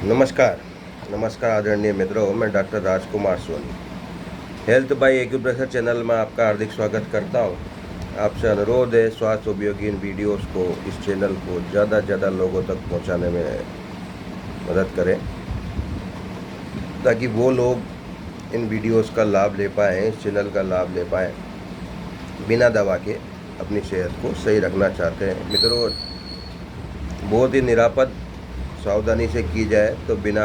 नमस्कार नमस्कार आदरणीय मित्रों, मैं doctor Rajkumar Soni health by acupressure channel में आपका हार्दिक स्वागत करता हूं। आपसे अनुरोध है, स्वास्थ्य उपयोगी इन वीडियोस को, इस चैनल को ज़्यादा से ज़्यादा लोगों तक पहुंचाने में मदद करें, ताकि वो लोग इन वीडियोस का लाभ ले पाएँ, इस चैनल का लाभ ले पाएँ। बिना दवा के अपनी सेहत को सही रखना चाहते हैं मित्रों, बहुत ही निरापद सावधानी से की जाए तो बिना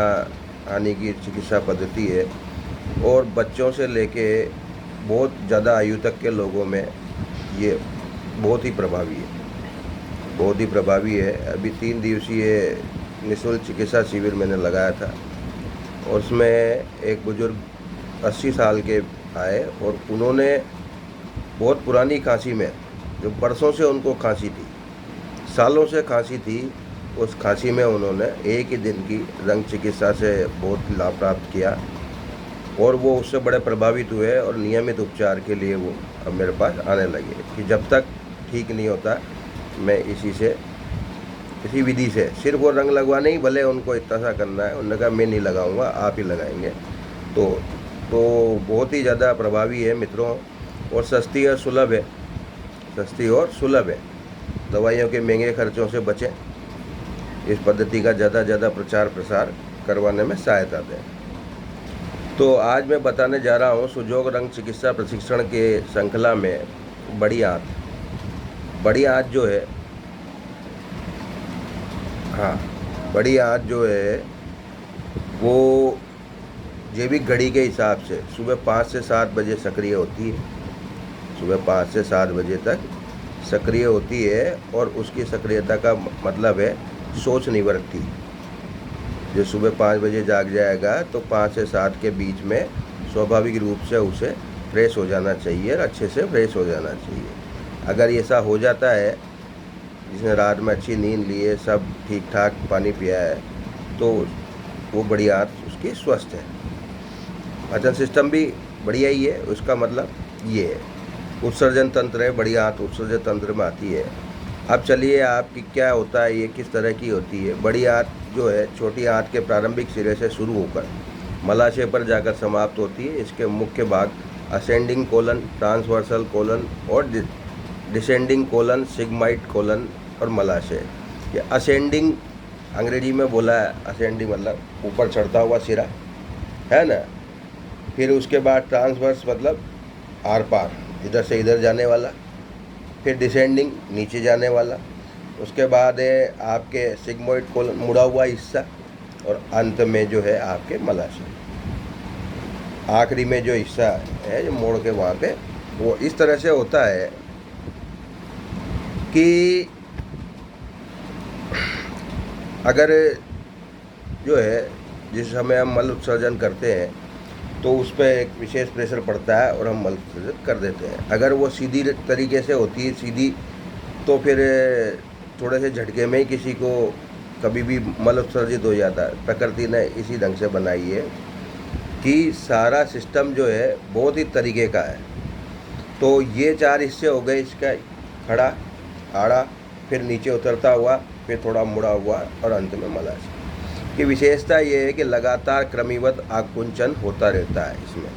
हानि की चिकित्सा पद्धति है, और बच्चों से लेके बहुत ज़्यादा आयु तक के लोगों में ये बहुत ही प्रभावी है। अभी 3 दिवसीय निःशुल्क चिकित्सा शिविर मैंने लगाया था, और उसमें एक बुजुर्ग 80 साल के आए, और उन्होंने बहुत पुरानी खांसी में, जो बरसों से उनको खांसी थी, सालों से खांसी थी, उस खांसी में उन्होंने एक ही दिन की रंग चिकित्सा से बहुत लाभ प्राप्त किया, और वो उससे बड़े प्रभावित हुए, और नियमित उपचार के लिए वो अब मेरे पास आने लगे कि जब तक ठीक नहीं होता मैं इसी विधि से सिर्फ वो रंग लगवाने ही, भले उनको इतना सा करना है, उन्होंने कहा मैं नहीं लगाऊंगा, आप ही लगाएंगे। तो बहुत ही ज़्यादा प्रभावी है मित्रों, और सस्ती और सुलभ है। दवाइयों के महंगे खर्चों से बचें, इस पद्धति का ज़्यादा ज़्यादा प्रचार प्रसार करवाने में सहायता दें। तो आज मैं बताने जा रहा हूँ सुजोग रंग चिकित्सा प्रशिक्षण के श्रृंखला में बड़ी आंत जो है, बड़ी आंत जो है वो जैविक घड़ी के हिसाब से सुबह 5 से 7 बजे सक्रिय होती है। सुबह 5 से 7 बजे तक सक्रिय होती है, और उसकी सक्रियता का मतलब है सोच निवृत्ति। जो सुबह 5 बजे जाग जाएगा तो 5 से 7 के बीच में स्वाभाविक रूप से उसे फ्रेश हो जाना चाहिए, और अच्छे से फ्रेश हो जाना चाहिए। अगर ऐसा हो जाता है, जिसने रात में अच्छी नींद ली है, सब ठीक ठाक पानी पिया है, तो वो बड़ी आंत उसकी स्वस्थ है। पाचन सिस्टम भी बढ़िया ही है, उसका मतलब ये है। उत्सर्जन तंत्र है, बड़ी आंत उत्सर्जन तंत्र में आती है। अब चलिए, आपकी क्या होता है, ये किस तरह की होती है। बड़ी आंत जो है छोटी आंत के प्रारंभिक सिरे से शुरू होकर मलाशय पर जाकर समाप्त होती है। इसके मुख्य भाग असेंडिंग कोलन, ट्रांसवर्सल कोलन और डिसेंडिंग कोलन, सिग्माइड कोलन और मलाशय। ये असेंडिंग अंग्रेजी में बोला है, असेंडिंग मतलब ऊपर चढ़ता हुआ सिरा है ना। फिर उसके बाद ट्रांसवर्स मतलब आर पार, इधर से इधर जाने वाला। फिर डिसेंडिंग नीचे जाने वाला। उसके बाद है आपके सिग्मोइड कोलन, मुड़ा हुआ हिस्सा, और अंत में जो है आपके मलाशय। आखिरी में जो हिस्सा है जो मोड़ के वहाँ पे, वो इस तरह से होता है कि अगर जो है जिस समय हम मल उत्सर्जन करते हैं तो उस पर एक विशेष प्रेशर पड़ता है, और हम मल उत्सर्जन कर देते हैं। अगर वो सीधी तरीके से होती है, सीधी, तो फिर थोड़े से झटके में ही किसी को कभी भी मल उत्सर्जित हो जाता है। प्रकृति ने इसी ढंग से बनाई है कि सारा सिस्टम जो है बहुत ही तरीके का है। तो ये 4 हिस्से हो गए इसका, खड़ा, आड़ा, फिर नीचे उतरता हुआ, फिर थोड़ा मुड़ा हुआ, और अंत में मलाशय। की विशेषता ये है कि लगातार क्रमबद्ध आकुंचन होता रहता है इसमें,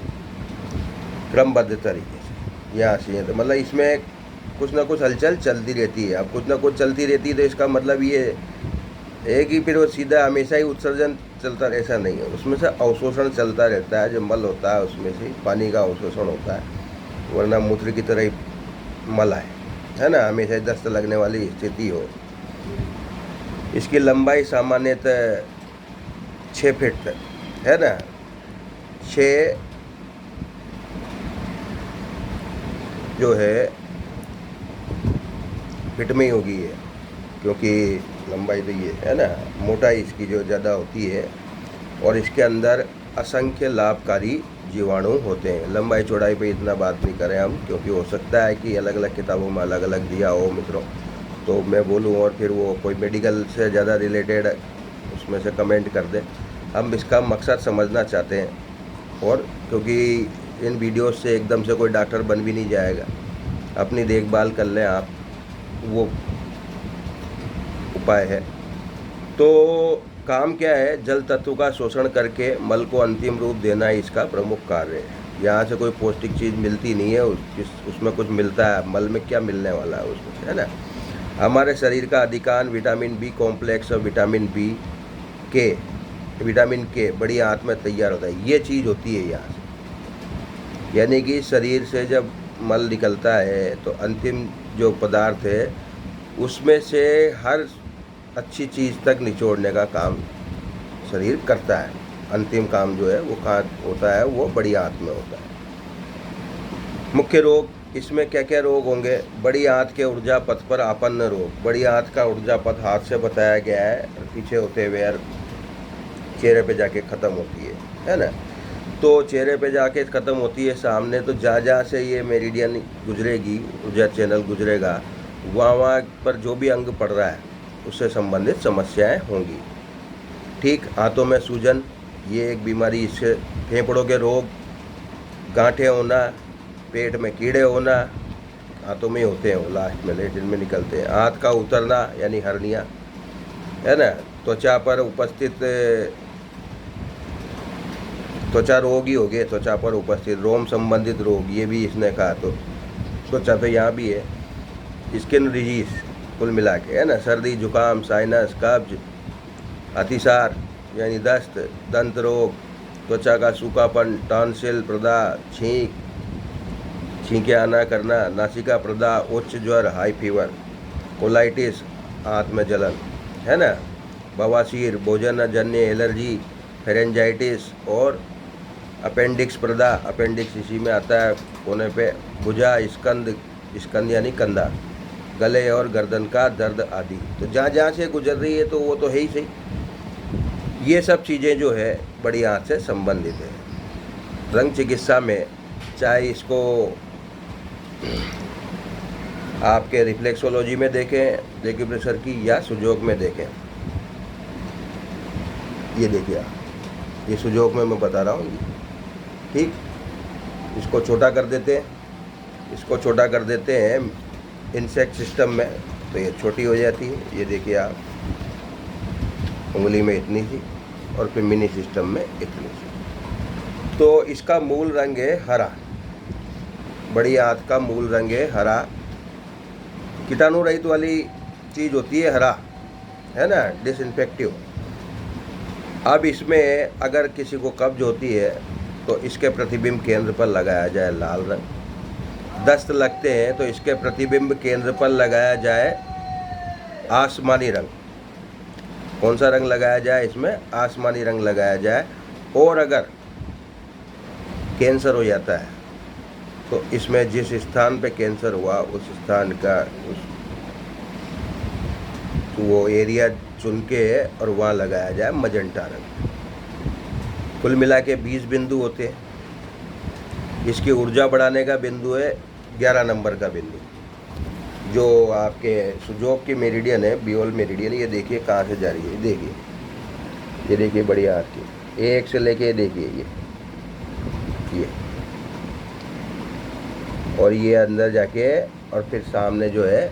क्रमबद्ध तरीके से। यहाँ से तो मतलब इसमें कुछ ना कुछ हलचल चलती रहती है। अब कुछ ना कुछ चलती रहती है तो इसका मतलब ये है कि फिर वो सीधा हमेशा ही उत्सर्जन चलता, ऐसा नहीं है। उसमें से अवशोषण चलता रहता है, जो मल होता है उसमें से पानी का अवशोषण होता है, वरना मूत्र की तरह ही मल है ना, हमेशा ही दस्त लगने वाली स्थिति हो। इसकी लंबाई सामान्यतः 6 फीट तक है ना, 6 जो है फिट में ही होगी ये, क्योंकि लंबाई तो ये है ना, मोटाई इसकी जो ज़्यादा होती है, और इसके अंदर असंख्य लाभकारी जीवाणु होते हैं। लंबाई चौड़ाई पे इतना बात नहीं करें हम, क्योंकि हो सकता है कि अलग अलग किताबों में अलग अलग दिया हो मित्रों, तो मैं बोलूँ और फिर वो कोई मेडिकल से ज़्यादा रिलेटेड उसमें से कमेंट कर दे। हम इसका मकसद समझना चाहते हैं, और क्योंकि इन वीडियो से एकदम से कोई डॉक्टर बन भी नहीं जाएगा। अपनी देखभाल कर लें आप, वो उपाय है। तो काम क्या है, जल तत्व का शोषण करके मल को अंतिम रूप देना ही इसका प्रमुख कार्य है। यहाँ से कोई पौष्टिक चीज़ मिलती नहीं है, उसमें कुछ मिलता है, मल में क्या मिलने वाला है उसमें, है ना। हमारे शरीर का अधिकांश विटामिन बी कॉम्प्लेक्स और विटामिन के बड़ी आंत में तैयार होता है। ये चीज़ होती है यहाँ से, यानी कि शरीर से जब मल निकलता है तो अंतिम जो पदार्थ है उसमें से हर अच्छी चीज़ तक निचोड़ने का काम शरीर करता है। अंतिम काम जो है वो कहाँ होता है, वो बड़ी आंत में होता है। मुख्य रोग इसमें क्या क्या रोग होंगे, बड़ी आंत के ऊर्जा पथ पर आपन्न रोग। बड़ी आंत का ऊर्जा पथ हाथ से बताया गया है, पीछे होते हुए चेहरे पे जाके ख़त्म होती है ना। तो चेहरे पे जाके ख़त्म होती है सामने, तो जहाँ से ये मेरिडियन गुजरेगी, ऊर्जा चैनल गुजरेगा, वहाँ पर जो भी अंग पड़ रहा है उससे संबंधित समस्याएं होंगी। ठीक, हाथों में सूजन, ये एक बीमारी, इससे फेफड़ों के रोग, गांठें होना, पेट में कीड़े होना, हाथों में होते हैं, वो लास्ट में लेटिन में निकलते हैं। हाथ का उतरना यानी हर्निया, है ना। त्वचा पर उपस्थित त्वचा रोग ही हो गए, त्वचा पर उपस्थित रोम संबंधित रोग, ये भी इसने कहा। तो त्वचा तो यहाँ भी है, स्किन डिजीज कुल मिला के, है ना। सर्दी, जुकाम, साइनस, कब्ज, अतिसार यानी दस्त, दंत रोग, त्वचा का सूखापन, टॉन्सिल, प्रदाह, छींके आना करना, नासिका प्रदाह, उच्च ज्वर, हाई फीवर, कोलाइटिस, हाथ में जलन, है ना। बवासीर, भोजन जन्य एलर्जी, फेरेंजाइटिस और अपेंडिक्स प्रदाह, अपेंडिक्स इसी में आता है कोने पे, भुजा, स्कंद यानी कंधा, गले और गर्दन का दर्द आदि। तो जहाँ से गुजर रही है तो वो तो है ही सही। ये सब चीज़ें जो है बड़ी आंत से संबंधित है। रंग चिकित्सा में चाहे इसको आपके रिफ्लेक्सोलॉजी में देखें, एक्यूप्रेशर की, या सुजोग में देखें। ये देखिए आप, ये सुजोग में मैं बता रहा हूँ। ठीक, इसको छोटा कर देते हैं, इसको छोटा कर देते हैं इंसेक्ट सिस्टम में, तो ये छोटी हो जाती है। ये देखिए आप, उंगली में इतनी सी और फिर मिनी सिस्टम में इतनी सी। तो इसका मूल रंग है हरा, बड़ी आंत का मूल रंग है हरा। कीटाणु रहित वाली चीज़ होती है हरा, है ना, डिसइंफेक्टिव। अब इसमें अगर किसी को कब्ज होती है तो इसके प्रतिबिंब केंद्र पर लगाया जाए लाल रंग। दस्त लगते हैं तो इसके प्रतिबिंब केंद्र पर लगाया जाए आसमानी रंग। कौन सा रंग लगाया जाए इसमें? आसमानी रंग लगाया जाए। और अगर कैंसर हो जाता है तो इसमें जिस स्थान पे कैंसर हुआ उस स्थान का वो एरिया चुन के और वहाँ लगाया जाए मजेंटा रंग। कुल मिला के 20 बिंदु होते हैं। इसकी ऊर्जा बढ़ाने का बिंदु है 11 नंबर का बिंदु, जो आपके सुजोग की मेरिडियन है, बियोल मेरिडियन। ये देखिए कहाँ से जा रही है, ये देखिए बड़ी आंत की, एक से लेके देखिए ये और ये अंदर जाके और फिर सामने जो है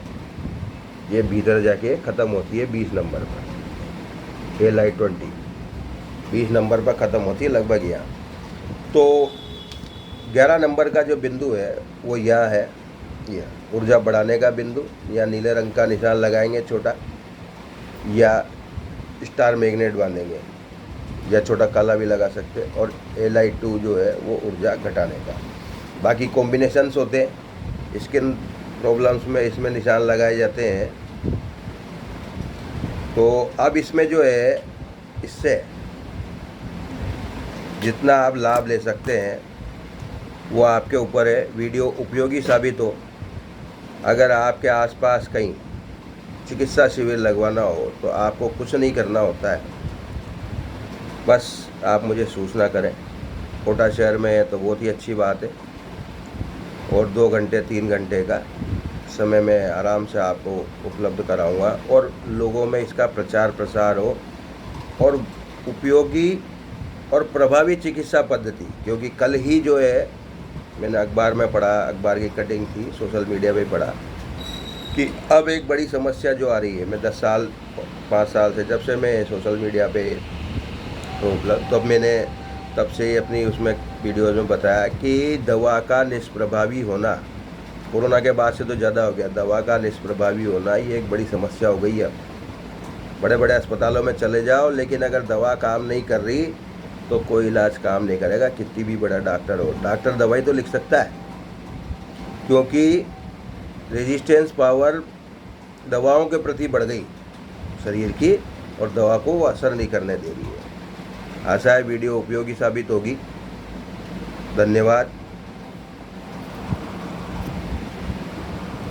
ये भीतर जाके ख़त्म होती है 20 नंबर पर। LI20 20 नंबर पर ख़त्म होती है लगभग यहाँ। तो 11 नंबर का जो बिंदु है वो यह है, यह ऊर्जा बढ़ाने का बिंदु। या नीले रंग का निशान लगाएंगे छोटा, या स्टार मैग्नेट बांधेंगे, या छोटा काला भी लगा सकते हैं। और LI2 जो है वो ऊर्जा घटाने का। बाकी कॉम्बिनेशंस होते हैं, स्किन प्रॉब्लम्स में इसमें निशान लगाए जाते हैं। तो अब इसमें जो है, इससे जितना आप लाभ ले सकते हैं वो आपके ऊपर है। वीडियो उपयोगी साबित हो। अगर आपके आसपास कहीं चिकित्सा शिविर लगवाना हो तो आपको कुछ नहीं करना होता है, बस आप मुझे सूचना करें। कोटा शहर में है तो बहुत ही अच्छी बात है, और 2 घंटे 3 घंटे का समय में आराम से आपको उपलब्ध कराऊंगा, और लोगों में इसका प्रचार प्रसार हो, और उपयोगी और प्रभावी चिकित्सा पद्धति। क्योंकि कल ही जो है मैंने अखबार में पढ़ा, अखबार की कटिंग थी, सोशल मीडिया पे पढ़ा कि अब एक बड़ी समस्या जो आ रही है, मैं 10 साल 5 साल से जब से मैं सोशल मीडिया पे उपलब्ध, तब मैंने तब से ही अपनी उसमें वीडियोज़ में बताया कि दवा का निष्प्रभावी होना कोरोना के बाद से तो ज़्यादा हो गया। दवा का निष्प्रभावी होना ये एक बड़ी समस्या हो गई है। बड़े बड़े अस्पतालों में चले जाओ, लेकिन अगर दवा काम नहीं कर रही तो कोई इलाज काम नहीं करेगा, कितनी भी बड़ा डॉक्टर हो। डॉक्टर दवाई तो लिख सकता है, क्योंकि रेजिस्टेंस पावर दवाओं के प्रति बढ़ गई शरीर की, और दवा को वो असर नहीं करने दे रही है। आशा है वीडियो उपयोगी साबित होगी। धन्यवाद।